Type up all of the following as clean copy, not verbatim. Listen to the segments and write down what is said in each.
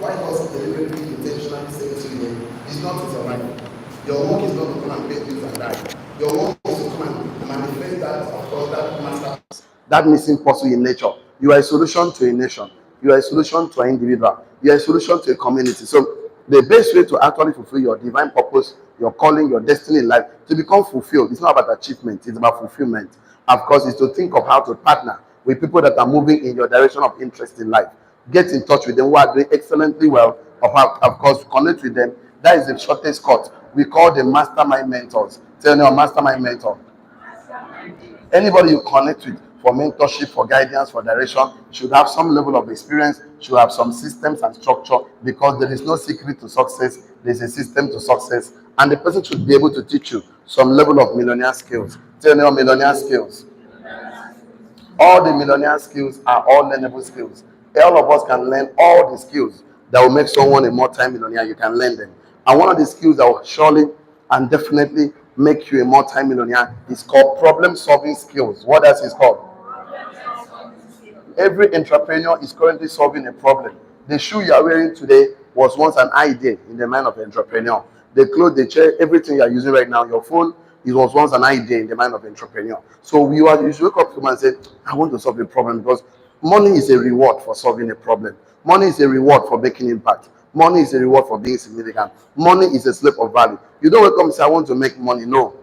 Why God deliberately intentionally saying to you, it's not to survive. Your work is not to come and pay bills and die. Your work is to come and manifest that, of course, that masterpiece, that missing puzzle in nature. You are a solution to a nation. You are a solution to an individual. You are a solution to a community. So the best way to actually fulfill your divine purpose, your calling, your destiny in life, to become fulfilled, it's not about achievement, it's about fulfillment. Of course, it's to think of how to partner with people that are moving in your direction of interest in life. Get in touch with them who are doing excellently well. Of course, connect with them. That is the shortest cut. We call them mastermind mentors. Tell them, mastermind mentor. Anybody you connect with for mentorship, for guidance, for direction should have some level of experience, should have some systems and structure, because there is no secret to success. There's a system to success, and the person should be able to teach you some level of millionaire skills. Tell me, millionaire skills. All the millionaire skills are all learnable skills. All of us can learn all the skills that will make someone a multi-millionaire. You can learn them. And one of the skills that will surely and definitely make you a multi-millionaire is called problem-solving skills. What else is called? Every entrepreneur is currently solving a problem. The shoe you are wearing today was once an idea in the mind of the entrepreneur. The clothes, the chair, everything you are using right now, your phone, it was once an idea in the mind of the entrepreneur. So you should wake up to him and say, I want to solve a problem, because money is a reward for solving a problem. Money is a reward for making impact. Money is a reward for being significant. Money is a slip of value. You don't wake up and say, I want to make money. No.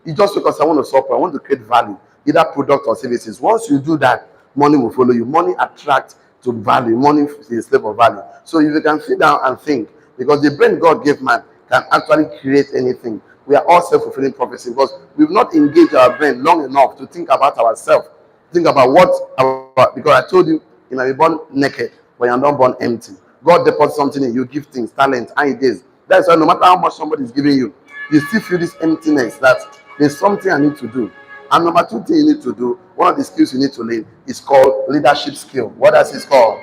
You just because I want to solve, I want to create value, either product or services. Once you do that, money will follow you. Money attracts to value. Money is a slip of value. So if you can sit down and think, because the brain God gave man can actually create anything. We are all self-fulfilling prophecy, because we've not engaged our brain long enough to think about ourselves. Think about because I told you, you might be born naked, but you're not born empty. God deposits something in you, give things, talent, ideas. That's why no matter how much somebody is giving you, you still feel this emptiness that there's something I need to do. And number two thing you need to do, one of the skills you need to learn is called leadership skill. What does it called?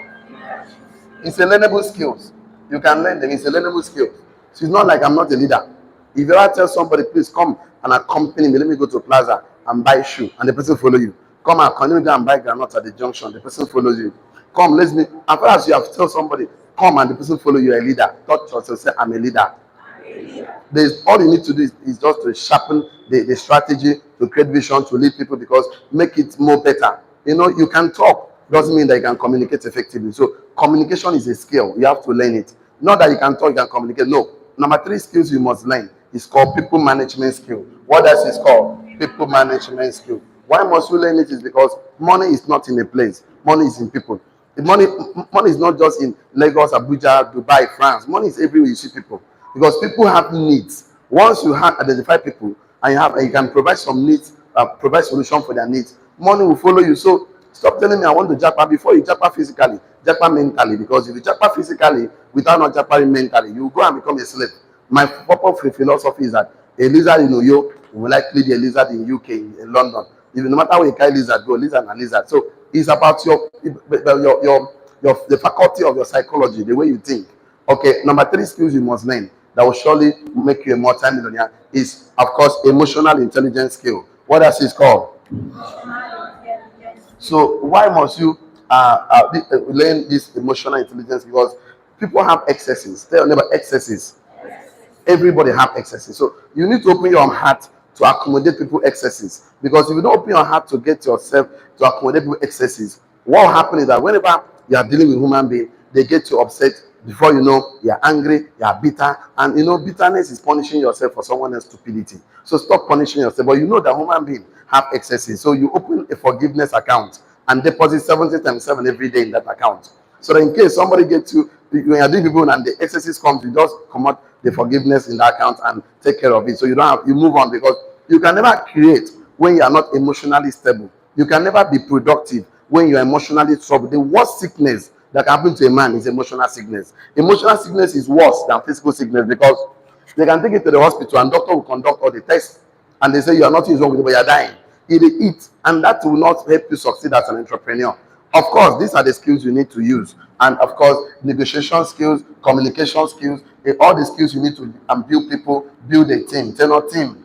It's a learnable skills. You can learn them. It's a learnable skill. So it's not like I'm not a leader. If you ever tell somebody, please come and accompany me, let me go to Plaza and buy shoe, and the person follow you. Come and can you go and buy granuts at the junction? The person follows you. Come, let's me. As far as you have told somebody, come and the person follow you, a leader. Touch yourself, say, I'm a leader. There's all you need to do is just to sharpen the strategy, to create vision, to lead people, because make it more better. You know, you can talk, doesn't mean that you can communicate effectively. So communication is a skill. You have to learn it. Not that you can talk, you can communicate. No. Number three skills you must learn is called people management skill. What else is called? People management skill. Why must you learn it? Is because money is not in a place. Money is in people. Money is not just in Lagos, Abuja, Dubai, France. Money is everywhere you see people. Because people have needs. Once you have identified people and you can provide some needs, provide solution for their needs, money will follow you. So stop telling me I want to japa before you japa physically, japa mentally. Because if you japa physically without not japaing mentally, you go and become a slave. My purpose philosophy is that a lizard in Uyo will likely be a lizard in UK, in London. No matter where you carry lizard, go lizard and lizard. So it's about the faculty of your psychology, the way you think. Okay, number three skills you must learn that will surely make you a multi-millionaire is, of course, emotional intelligence skill. What else is called? So why must you learn this emotional intelligence? Because people have excesses. Tell your neighbor, excesses. Everybody have excesses. So you need to open your heart to accommodate people excesses. Because if you don't open your heart to get yourself to accommodate people excesses, what will happen is that whenever you are dealing with human being, they get you upset. Before you know, you are angry, you are bitter, and you know bitterness is punishing yourself for someone else's stupidity. So stop punishing yourself. But you know that human beings have excesses. So you open a forgiveness account and deposit 70 times 7 every day in that account. So that in case somebody gets you, when you are doing people and the excesses comes, you just come out the forgiveness in the account and take care of it. So you don't have, you move on, because you can never create when you are not emotionally stable. You can never be productive when you are emotionally troubled. The worst sickness that can happen to a man is emotional sickness. Emotional sickness is worse than physical sickness, because they can take it to the hospital and doctor will conduct all the tests and they say you are nothing wrong with it, but you are dying. It eat, and that will not help you succeed as an entrepreneur. Of course, these are the skills you need to use, and of course, negotiation skills, communication skills, all the skills you need to build people, build a team. Tell your team.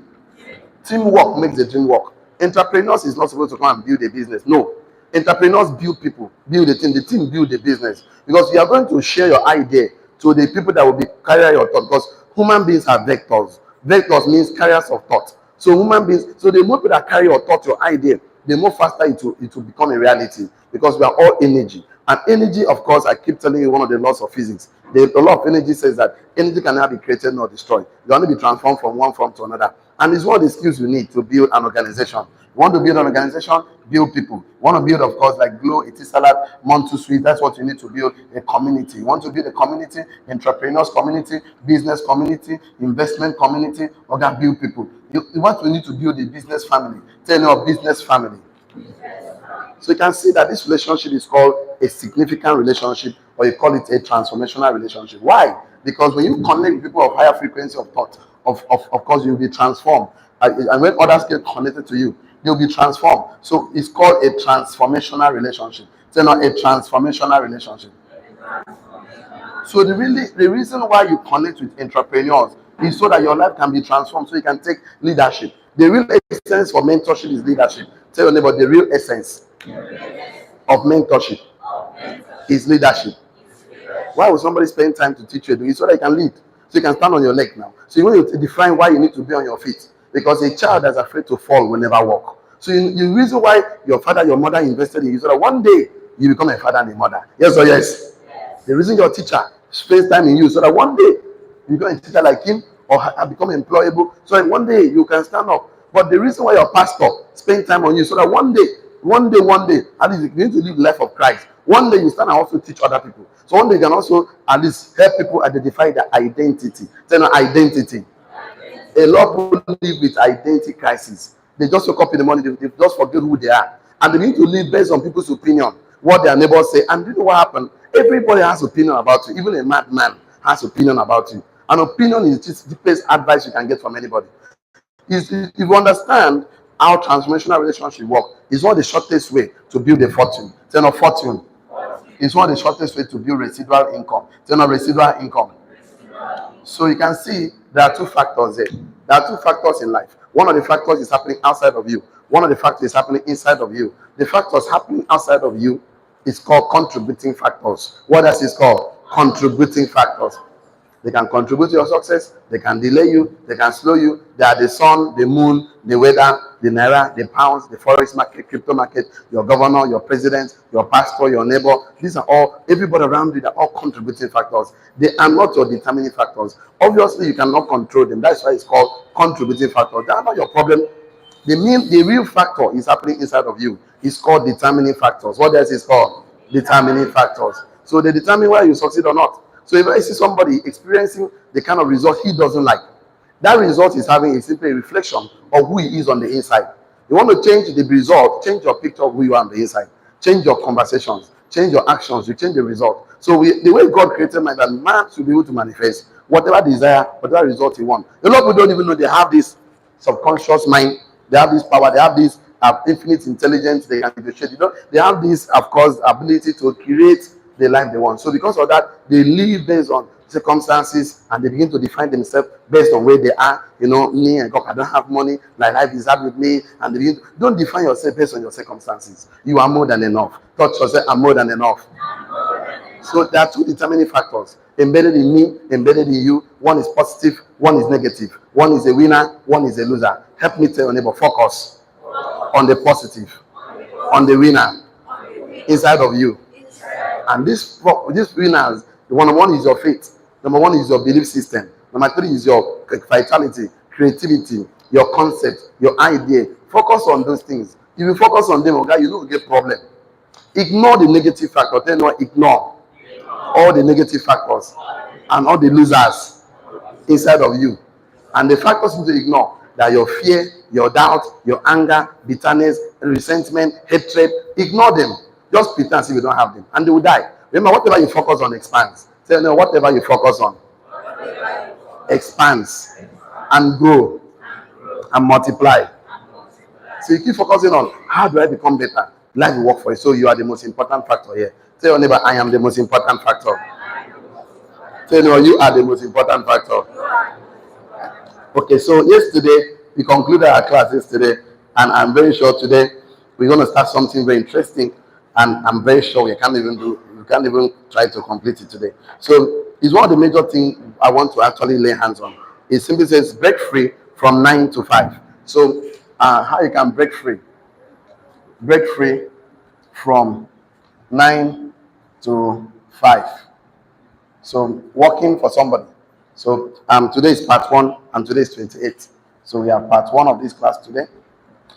Teamwork makes the dream work. Entrepreneurs is not supposed to come and build a business. No. Entrepreneurs build people, build a team. The team build the business. Because you are going to share your idea to the people that will be carrier your thought, because human beings are vectors. Vectors means carriers of thought. So human beings, so the more people that carry your thought, your idea, the more faster it will become a reality, because we are all energy. And energy, of course, I keep telling you one of the laws of physics. The law of energy says that energy can never be created nor destroyed. It can only be transformed from one form to another. And it's one of the skills you need to build an organization. You want to build an organization, build people. You want to build, of course, like Glow, Etisalat, Montu Suite. That's what you need to build, a community. You want to build a community, entrepreneurs community, business community, investment community, or build people. You want to need to build a business family. Tell your business family. So you can see that this relationship is called a significant relationship, or you call it a transformational relationship. Why? Because when you connect with people of higher frequency of thought, of course, you'll be transformed. And when others get connected to you, they'll be transformed. So it's called a transformational relationship. It's not a transformational relationship. So the reason why you connect with entrepreneurs is so that your life can be transformed, so you can take leadership. The real essence for mentorship is leadership. Tell your neighbor, the real essence of mentorship is leadership. Why would somebody spend time to teach you? It's so that you can lead, so you can stand on your leg now. So you want to define why you need to be on your feet, because a child that's afraid to fall will never walk. So the reason why your father, your mother invested in you, so that one day you become a father and a mother. Yes or yes? The reason your teacher spends time in you, so that one day you become a teacher like him, or become employable, so that one day you can stand up. But the reason why your pastor spends time on you, so that one day, at least you need to live the life of Christ. One day you stand and also teach other people. So one day you can also at least help people identify their identity. Tell them identity. A lot of people live with identity crisis. They just wake up in the morning, they just forget who they are. And they need to live based on people's opinion, what their neighbors say. And you know what happened? Everybody has opinion about you. Even a madman has opinion about you. An opinion is just the best advice you can get from anybody. If you understand how transformational relationship work, it's one of the shortest way to build a fortune. It's not fortune. It's one of the shortest way to build residual income. It's not residual income. So you can see there are two factors there. There are two factors in life. One of the factors is happening outside of you. One of the factors is happening inside of you. The factors happening outside of you is called contributing factors. What else is called? Contributing factors. They can contribute to your success. They can delay you. They can slow you. They are the sun, the moon, the weather, the naira, the pounds, the forex market, crypto market, your governor, your president, your pastor, your neighbor. These are all, everybody around you, they're all contributing factors. They are not your determining factors. Obviously, you cannot control them. That's why it's called contributing factors. They are not your problem. The real factor is happening inside of you. It's called determining factors. What else is called? Determining factors. So they determine whether you succeed or not. So if I see somebody experiencing the kind of result he doesn't like, that result is having a simply a reflection of who he is on the inside. You want to change the result, change your picture of who you are on the inside. Change your conversations, change your actions, you change the result. So the way God created man, that man should be able to manifest whatever desire, whatever result he wants. A lot of people don't even know they have this subconscious mind. They have this power. They have this infinite intelligence. They can negotiate. They have this, of course, ability to create the life they want. So because of that, they live based on circumstances, and they begin to define themselves based on where they are. Me and God, I don't have money. My life is hard with me. And don't define yourself based on your circumstances. You are more than enough. Touch yourself, I'm more than enough. So there are two determining factors embedded in me, embedded in you. One is positive, one is negative. One is a winner, one is a loser. Help me tell your neighbor, focus on the positive, on the winner inside of you. And these winners, number one is your faith. Number one is your belief system. Number three is your vitality, creativity, your concept, your idea. Focus on those things. If you focus on them, okay, you don't get problem. Ignore the negative factor. Tell you what, ignore all the negative factors and all the losers inside of you. And the factors you need to ignore, that your fear, your doubt, your anger, bitterness, resentment, hatred, ignore them. Just pretend as if you don't have them, and they will die. Remember, whatever you focus on expands. Say, no, whatever you focus on expands and grow and multiply. So you keep focusing on how do I become better? Life will work for you. So you are the most important factor here. Tell your neighbor, I am the most important factor. Tell your neighbor, you are the most important factor. Okay, so yesterday we concluded our class yesterday, and I'm very sure today we're going to start something very interesting, and I'm very sure we can't even try to complete it today. So is one of the major things I want to actually lay hands on. It simply says break free from 9 to 5. So how you can break free from 9 to 5. So working for somebody. So today is part 1 and today is 28. So we have part 1 of this class today,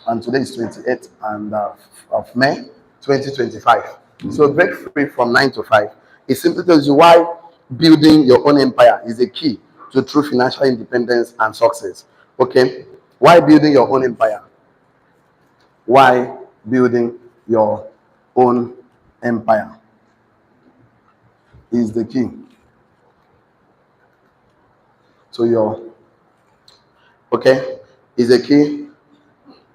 and today is 28 and of May 2025. So break free from 9 to 5. It simply tells you why building your own empire is a key to true financial independence and success. Okay, why building your own empire? Why building your own empire is the key to your, okay, is a key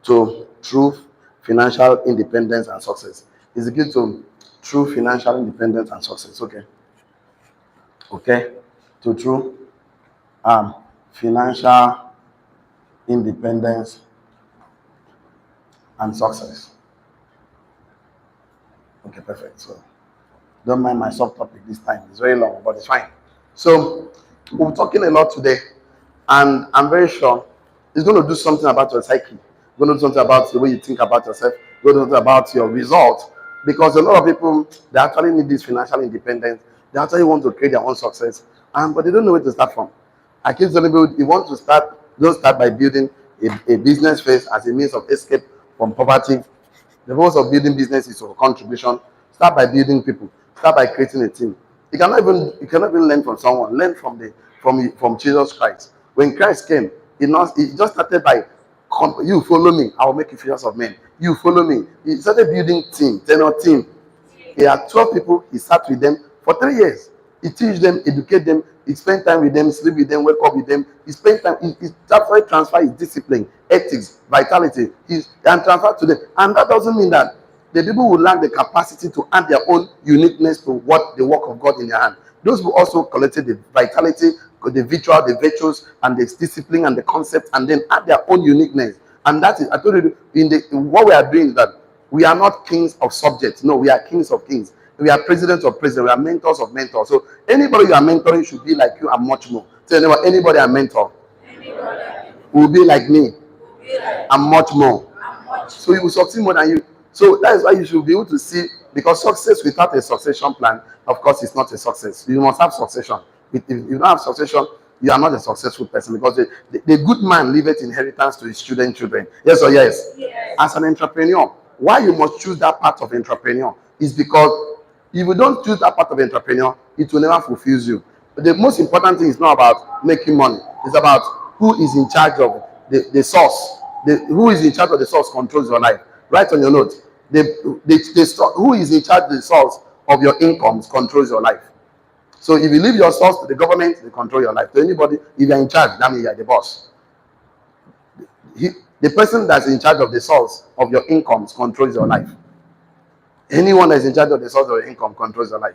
to true financial independence and success. Is the key to true financial independence and success. Okay, to true financial independence and success. Okay, perfect. So don't mind my subtopic this time. It's very long, but it's fine. So we're talking a lot today, and I'm very sure it's going to do something about your psyche. It's going to do something about the way you think about yourself. It's going to do something about your results. Because a lot of people, they actually need this financial independence. They actually want to create their own success, but they don't know where to start from. I keep telling people, you want to start, don't start by building a business first as a means of escape from poverty. The purpose of building business is for contribution. Start by building people. Start by creating a team. You cannot even learn from someone. Learn from Jesus Christ. When Christ came, he just started by, you follow me, I will make you fishers of men. You follow me. He started building team, tenor team. He had 12 people. He sat with them for 3 years. He teach them, educate them. He spent time with them, sleep with them, wake up with them. He spent time. He transfer his discipline, ethics, vitality, and transfer to them. And that doesn't mean that the people will lack the capacity to add their own uniqueness to what the work of God in their hand. Those who also collected the vitality, the virtues, and the discipline and the concept, and then add their own uniqueness. And that is, I told you, in what we are doing is that we are not kings of subjects. No, we are kings of kings. We are presidents of presidents. We are mentors of mentors. So anybody you are mentoring should be like you and much more. Tell anybody I mentor will be like me and much more. So you will succeed more than you. So that is why you should be able to see, because success without a succession plan, of course, is not a success. You must have succession. If you don't have succession, you are not a successful person, because the good man leaveth inheritance to his children. Yes or yes? Yes. As an entrepreneur, why you must choose that part of entrepreneur is because if you don't choose that part of entrepreneur, it will never fulfill you. But the most important thing is not about making money. It's about who is in charge of the source. Who is in charge of the source controls your life. Write on your note. Who is in charge of the source of your incomes controls your life. So if you leave your source to the government, they control your life. To anybody, if you're in charge, that means you're the boss. The person that's in charge of the source of your incomes controls your life. Anyone that's in charge of the source of your income controls your life.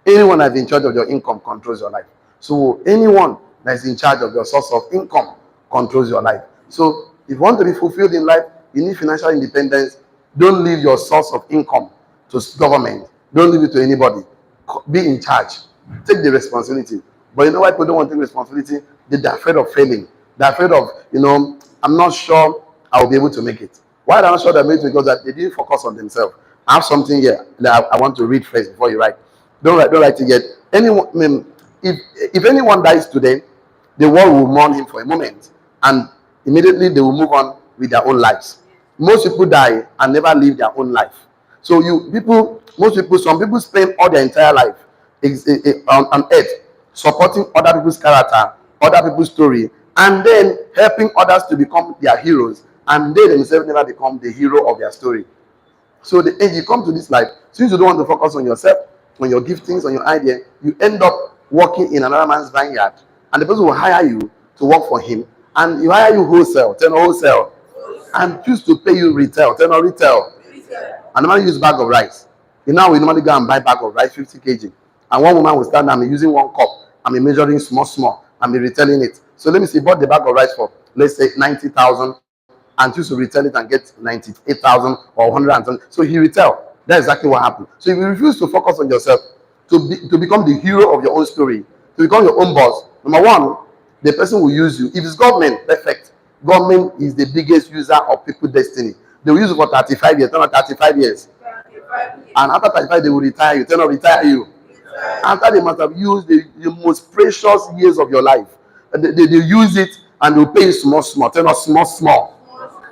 Anyone that's in charge of your income controls your life. So anyone that's in charge of your source of income controls your life. So if you want to be fulfilled in life, you need financial independence. Don't leave your source of income to government. Don't leave it to anybody. Be in charge. Take the responsibility. But you know why people don't want to take responsibility? They're afraid of failing. They're afraid of, I'm not sure I'll be able to make it. Why are they not sure they'll make it? Because they didn't focus on themselves. I have something here that I want to read first before you write. Don't write it yet. If anyone dies today, the world will mourn him for a moment, and immediately they will move on with their own lives. Most people die and never live their own life. So some people spend all their entire life on earth supporting other people's character, other people's story, and then helping others to become their heroes, and they themselves never become the hero of their story. So the age you come to this life, since you don't want to focus on yourself, on your giftings, on your idea, you end up working in another man's vineyard, and the person will hire you to work for him, and you hire you wholesale, and choose to pay you retail, retail. And normally use bag of rice. We normally go and buy bag of rice, 50 kg. And one woman will stand and be using one cup and be measuring small, and be retailing it. So let me see, bought the bag of rice for, let's say, 90,000, and choose to retail it and get 98,000 or 100,000. So he That's exactly what happened. So if you refuse to focus on yourself, to become the hero of your own story, to become your own boss, number one, the person will use you. If it's government, perfect. Government is the biggest user of people's destiny. They will use it for 35 years, not 35 years. And after 35, they will retire you. They will retire you. After they must have used the most precious years of your life. They use it and they'll pay you small, small. Tell us small, small.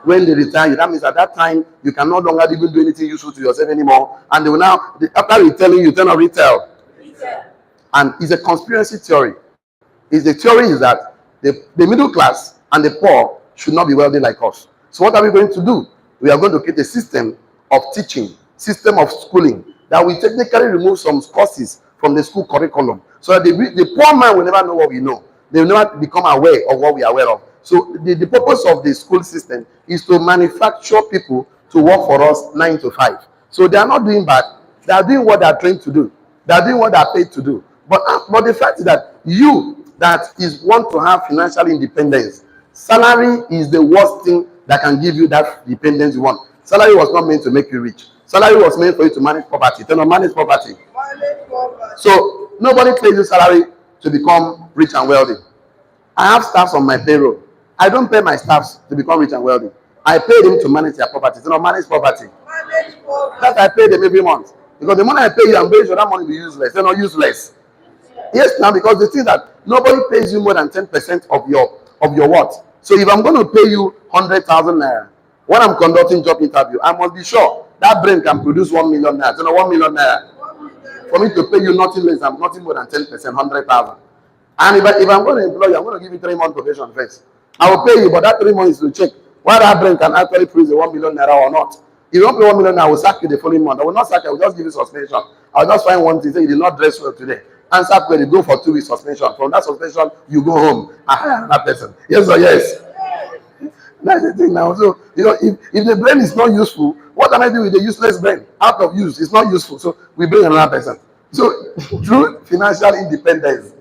When they retire you, that means at that time, you can no longer even do anything useful to yourself anymore. And they will now, after retelling you, turn on retail. And it's a conspiracy theory. The theory is that the middle class and the poor should not be wealthy like us. So what are we going to do? We are going to create a system of teaching, system of schooling, that will technically remove some courses from the school curriculum. So that the poor man will never know what we know. They will never become aware of what we are aware of. So the purpose of the school system is to manufacture people to work for us 9 to 5. So they are not doing bad. They are doing what they are trained to do. They are doing what they are paid to do. But the fact is that you that is want to have financial independence, salary is the worst thing that can give you that dependence you want. Salary was not meant to make you rich. Salary was meant for you to manage property. Tell them manage property. So nobody pays you salary to become rich and wealthy. I have staffs on my payroll. I don't pay my staffs to become rich and wealthy. I pay them to manage their property. Tell them manage property. That I pay them every month. Because the money I pay you, I'm very sure that money will be useless. They're not useless. Yes, now because the thing that nobody pays you more than 10% of your what. So if I'm going to pay you 100,000 naira, when I'm conducting job interview, I must be sure that brain can produce 1 million naira. So 1 million naira. For me to pay you nothing less than nothing more than 10%, 100,000. And if I'm going to employ you, I'm going to give you 3 months probation first. I will pay you, but that 3 months to check whether that brain can actually produce the 1 million naira or not. If you don't pay 1 million naira, I will sack you the following month. I will not sack you, I will just give you suspension. I will just find one thing, say you did not dress well today. Answer query, go for 2 weeks suspension. From that suspension, you go home. I hire another person. Yes or yes? That's the thing now. So, if the brain is not useful, what can I do with the useless brain? Out of use, it's not useful. So, we bring another person. So, true financial independence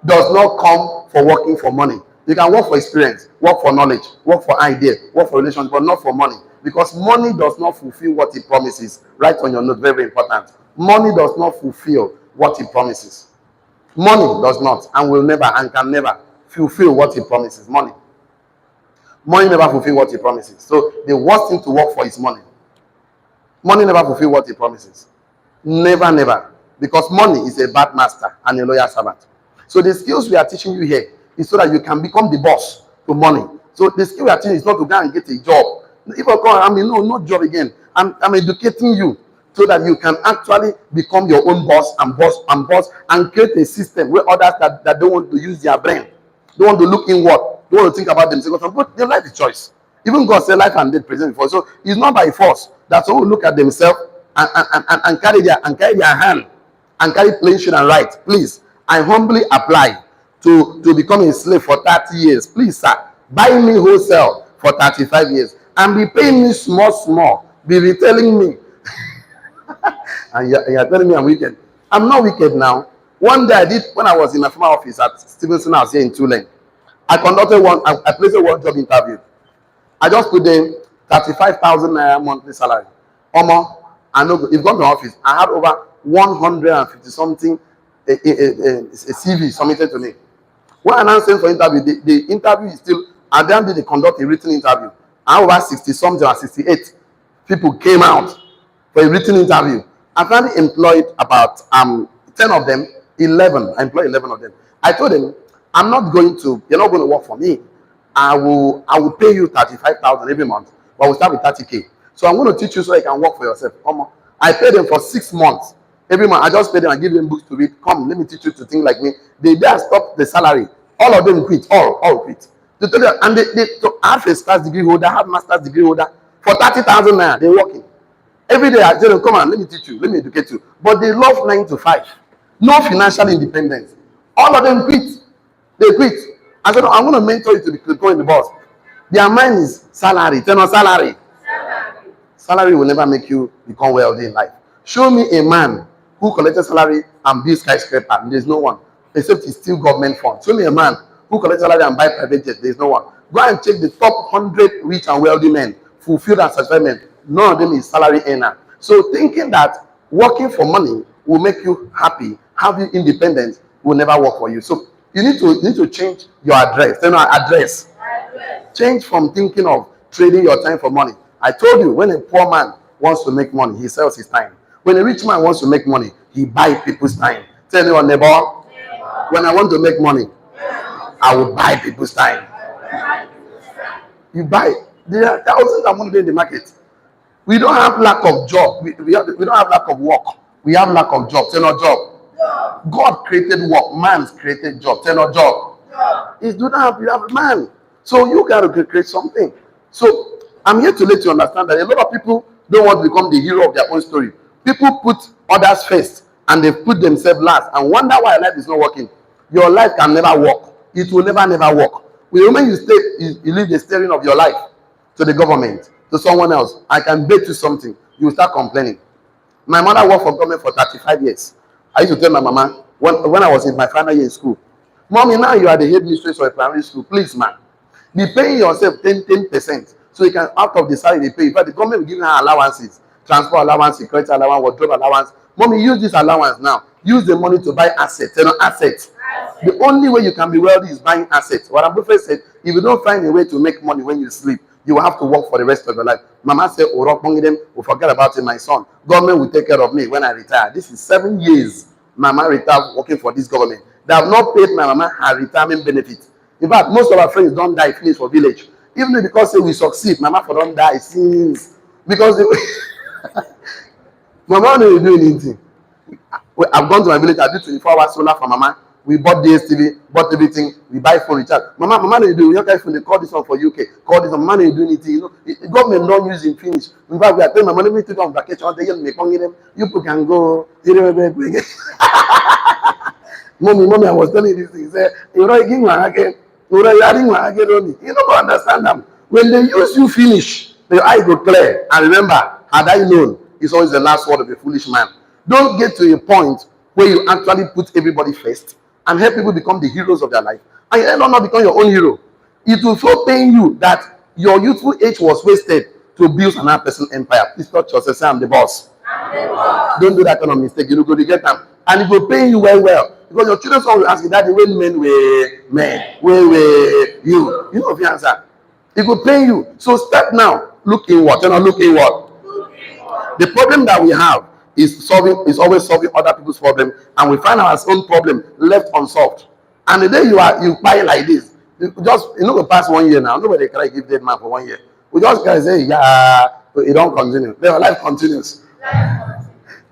does not come for working for money. You can work for experience, work for knowledge, work for idea, work for relations, but not for money. Because money does not fulfill what it promises. Write on your note, very, very important. Money does not fulfill what it promises. Money does not and will never and can never fulfill what it promises. Money never fulfill what it promises. So the worst thing to work for is money. Money never fulfill what it promises. Never, never. Because money is a bad master and a loyal servant. So the skills we are teaching you here is so that you can become the boss to money. So the skill we are teaching is not to go and get a job. If I come, no job again. I'm educating you so that you can actually become your own boss and create a system where others that don't want to use their brain, don't want to look inward, don't want to think about themselves. But their life is choice. Even God said life and death present before. So it's not by force that someone will look at themselves and carry their hand and carry plain shade and right. Please, I humbly apply to become a slave for 30 years. Please, sir, buy me wholesale for 35 years and be paying me small, be retailing me. And you're telling me I'm wicked. I'm not wicked now. One day I did, when I was in my former office at Stevenson House here in Tulane, I placed a one job interview. I just put in 35,000 naira monthly salary. I know if you come to my office, I had over 150 something a CV submitted to me. When I sent for interview, the interview is still, at the end they conduct a written interview. I had over 60 something or 68 people came out for a written interview. I finally employed about 10 of them, 11. I employed 11 of them. I told them, you're not going to work for me. I will pay you 35,000 every month, but we'll start with 30K. So I'm going to teach you so you can work for yourself. I paid them for 6 months. Every month, I just pay them and give them books to read. Come, let me teach you to think like me. They stopped the salary. All of them quit. All quit. To tell you, and they have a first degree holder, have master's degree holder. For 30,000 naira, they're working. Every day I tell them, come on, let me teach you, let me educate you. But they love 9 to 5. No financial independence. All of them quit. They quit. I said, no, I'm going to mentor you to become the boss. Their mind is salary. Tell them salary. Salary will never make you become wealthy in life. Show me a man who collected salary and built skyscraper. There's no one. Except it's still government funds. Show me a man who collected salary and buy private jet. There's no one. Go and check the top 100 rich and wealthy men, fulfilled and satisfied men. None of them is salary earner. So thinking that working for money will make you happy, have you independent, will never work for you. So you need to change your address. Address. Change from thinking of trading your time for money. I told you, when a poor man wants to make money, he sells his time. When a rich man wants to make money, he buys people's time. Tell your neighbor, when I want to make money, I will buy people's time. You buy. There are thousands of money in the market. We don't have lack of job. We don't have lack of work. We have lack of job. Say no job. God created work. Man's created job. Say no job. It's do not have, you have a man. So you got to create something. So I'm here to let you understand that a lot of people don't want to become the hero of their own story. People put others first and they put themselves last and wonder why life is not working. Your life can never work. It will never work. The moment you leave the steering of your life to the government, to someone else, I can bet you something. You will start complaining. My mother worked for government for 35 years. I used to tell my mama when I was in my final year in school, Mommy, now you are the headmistress of a primary school. Please, man, be paying yourself 10%. So you can, out of the salary they pay. But the government will give her allowances, transport allowance, security allowance, wardrobe allowance. Mommy, use this allowance now. Use the money to buy assets. Assets. The only way you can be wealthy is buying assets. What Buffett said, if you don't find a way to make money when you sleep, you will have to work for the rest of your life. Mama said, them will forget about it, my son. Government will take care of me when I retire. This is 7 years Mama retired working for this government. They have not paid my mama her retirement benefit. In fact, most of our friends don't die finish for village. Even because say we succeed, mama for don't die since. Because mama don't do anything. I've gone to my village, I do 24 hours solar for mama. We bought DSTV, bought everything, we buy phone recharge. Mama, they do UK phone, they call this one for UK, call this one, mama, they do anything, you know. The government don't use it finish. In fact, we are paying my money to go on vacation, they make them, you people can go, Mommy, I was telling you this thing. He said, you know, you don't understand them. When they use you finish, the eye go clear. And remember, had I known, it's always the last word of a foolish man. Don't get to a point where you actually put everybody first and help people become the heroes of their life. And you end up not become your own hero. It will so pain you that your youthful age was wasted to build another person's empire. Please touch yourself, say I'm the boss. Don't do that kind of mistake. You go to get them. And it will pay you well. Because your children will ask you, Daddy, when men were men, where were you? You know if you answer. It will pay you. So step now. Look inward. Look inward. The problem that we have is always solving other people's problem, and we find our own problem left unsolved. And the day you buy like this, we pass 1 year now. Nobody can give dead man for 1 year. We just can say, yeah, it don't continue. Their life continues.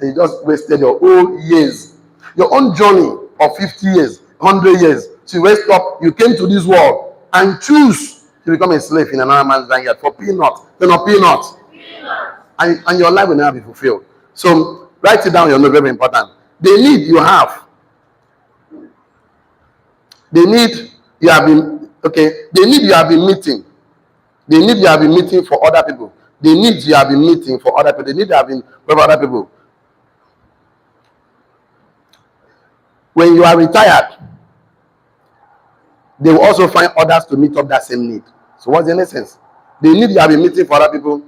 You just wasted your own years, your own journey of 50 years, 100 years. So you waste up. You came to this world and choose to become a slave in another man's vineyard for peanuts. They're not peanuts. And your life will never be fulfilled. So write it down. You're not very important. The need you have. The need you have been The need you have been meeting. The need you have been meeting for other people. The need you have been meeting for other people. The need you have been with other people. When you are retired, they will also find others to meet up that same need. So what's the essence? The need you have been meeting for other people,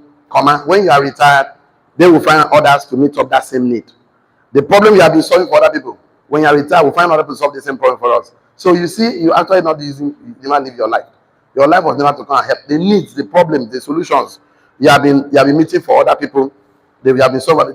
when you are retired, they will find others to meet up that same need. The problem you have been solving for other people, when you are retired, we'll find other people to solve the same problem for us. So you see, you actually not using, you never live your life. Your life was never to come and help. The needs, the problems, the solutions you have been meeting for other people, they have been solved.